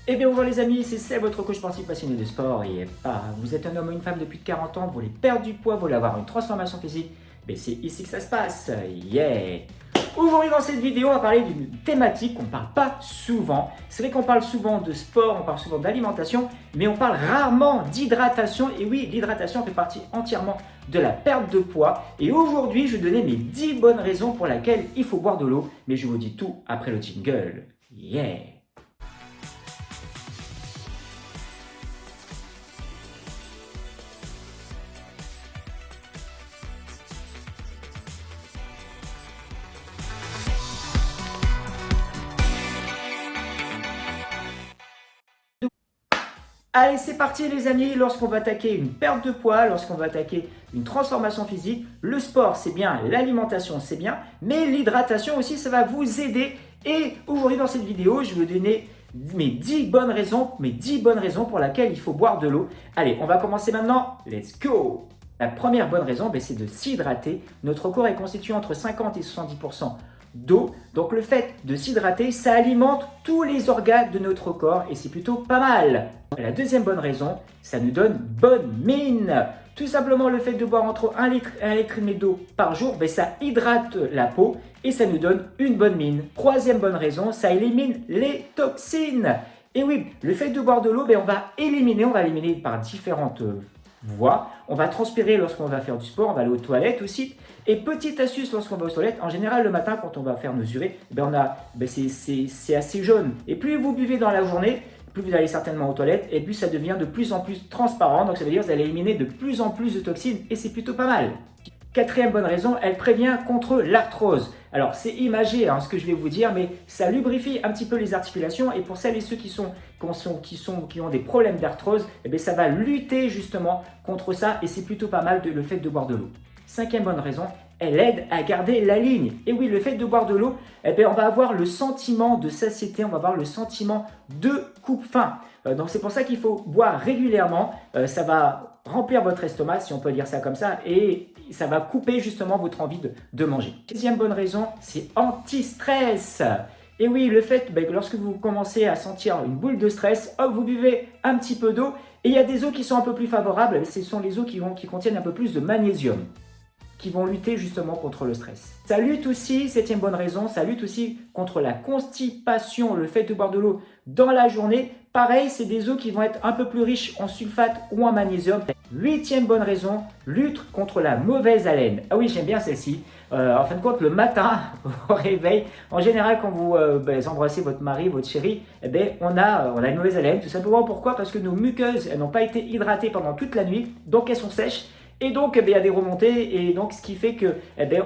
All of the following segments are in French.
Eh bien bonjour les amis, c'est Seb, votre coach sportif passionné de sport et vous êtes un homme ou une femme depuis 40 ans, vous voulez perdre du poids, vous voulez avoir une transformation physique, mais c'est ici que ça se passe, yeah. Aujourd'hui dans cette vidéo, on va parler d'une thématique qu'on ne parle pas souvent. C'est vrai qu'on parle souvent de sport, on parle souvent d'alimentation, mais on parle rarement d'hydratation. Et oui, l'hydratation fait partie entièrement de la perte de poids. Et aujourd'hui, je vais donner mes 10 bonnes raisons pour lesquelles il faut boire de l'eau, mais je vous dis tout après le jingle, yeah. Allez, c'est parti les amis, lorsqu'on va attaquer une perte de poids, lorsqu'on va attaquer une transformation physique, le sport c'est bien, l'alimentation c'est bien, mais l'hydratation aussi ça va vous aider. Et aujourd'hui dans cette vidéo, je vais vous donner mes 10 bonnes raisons pour lesquelles il faut boire de l'eau. Allez, on va commencer maintenant, let's go! La première bonne raison, c'est de s'hydrater. Notre corps est constitué entre 50 et 70% d'eau. Donc le fait de s'hydrater, ça alimente tous les organes de notre corps et c'est plutôt pas mal. La deuxième bonne raison, ça nous donne bonne mine. Tout simplement le fait de boire entre 1 litre et 1,5 litre d'eau par jour, ça hydrate la peau et ça nous donne une bonne mine. Troisième bonne raison, ça élimine les toxines. Et oui, le fait de boire de l'eau, on va éliminer par différentes voies. On va transpirer lorsqu'on va faire du sport, on va aller aux toilettes aussi. Et petite astuce lorsqu'on va aux toilettes, en général le matin quand on va faire nos urées, c'est assez jaune. Et plus vous buvez dans la journée, plus vous allez certainement aux toilettes et plus ça devient de plus en plus transparent. Donc ça veut dire que vous allez éliminer de plus en plus de toxines et c'est plutôt pas mal. Quatrième bonne raison, elle prévient contre l'arthrose. Alors c'est imagé ce que je vais vous dire, mais ça lubrifie un petit peu les articulations et pour celles et ceux qui ont des problèmes d'arthrose, ça va lutter justement contre ça et c'est plutôt pas mal le fait de boire de l'eau. Cinquième bonne raison, elle aide à garder la ligne. Et oui, le fait de boire de l'eau, on va avoir le sentiment de satiété, on va avoir le sentiment de coupe-faim. Donc c'est pour ça qu'il faut boire régulièrement. Ça va remplir votre estomac, si on peut dire ça comme ça, et ça va couper justement votre envie de manger. Deuxième bonne raison, c'est anti-stress. Et oui, le fait que lorsque vous commencez à sentir une boule de stress, hop, vous buvez un petit peu d'eau. Et il y a des eaux qui sont un peu plus favorables, ce sont les eaux qui contiennent un peu plus de magnésium, qui vont lutter justement contre le stress. Ça lutte aussi, septième bonne raison, ça lutte aussi contre la constipation, le fait de boire de l'eau dans la journée. Pareil, c'est des eaux qui vont être un peu plus riches en sulfate ou en magnésium. Huitième bonne raison, lutte contre la mauvaise haleine. Ah oui, j'aime bien celle-ci. En fin de compte, le matin, au réveil, en général, quand vous embrassez votre mari, votre chéri, on a une mauvaise haleine. Tout simplement pourquoi? Parce que nos muqueuses, elles n'ont pas été hydratées pendant toute la nuit, donc elles sont sèches. Et donc, il y a des remontées, et donc ce qui fait que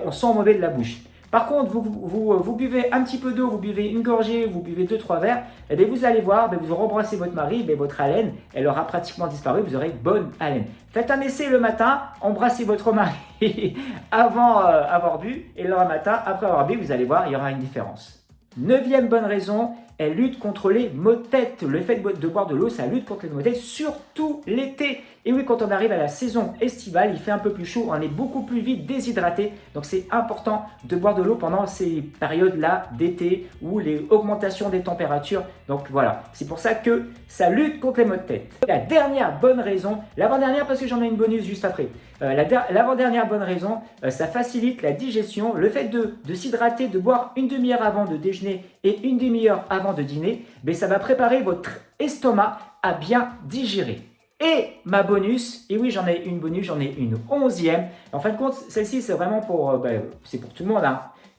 on sent mauvais de la bouche. Par contre, vous buvez un petit peu d'eau, vous buvez une gorgée, vous buvez 2-3 verres, vous allez voir, vous rembrassez votre mari, votre haleine, elle aura pratiquement disparu, vous aurez bonne haleine. Faites un essai le matin, embrassez votre mari avant avoir bu, et le matin, après avoir bu, vous allez voir, il y aura une différence. Neuvième bonne raison, elle lutte contre les maux de tête. Le fait de boire de l'eau, ça lutte contre les maux de tête, surtout l'été. Et oui, quand on arrive à la saison estivale, il fait un peu plus chaud, on est beaucoup plus vite déshydraté. Donc c'est important de boire de l'eau pendant ces périodes-là d'été ou les augmentations des températures. Donc voilà, c'est pour ça que ça lutte contre les maux de tête. La dernière bonne raison, l'avant-dernière parce que j'en ai une bonus juste après. L'avant-dernière bonne raison, ça facilite la digestion. Le fait de s'hydrater, de boire une demi-heure avant de déjeuner et une demi-heure avant de dîner, ça va préparer votre estomac à bien digérer. Et ma bonus, et oui j'en ai une bonus, j'en ai une 11e. En fin de compte, celle-ci c'est vraiment c'est pour tout le monde.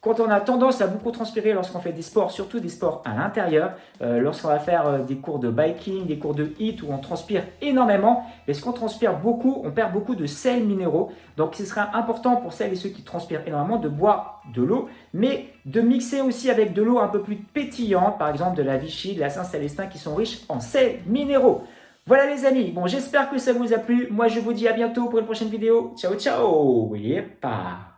Quand on a tendance à beaucoup transpirer lorsqu'on fait des sports, surtout des sports à l'intérieur, lorsqu'on va faire des cours de biking, des cours de HIIT où on transpire énormément, parce qu'on transpire beaucoup, on perd beaucoup de sels minéraux. Donc ce sera important pour celles et ceux qui transpirent énormément de boire de l'eau, mais de mixer aussi avec de l'eau un peu plus pétillante, par exemple de la Vichy, de la Saint-Célestin qui sont riches en sels minéraux. Voilà les amis, j'espère que ça vous a plu. Moi je vous dis à bientôt pour une prochaine vidéo. Ciao ciao. Yepa.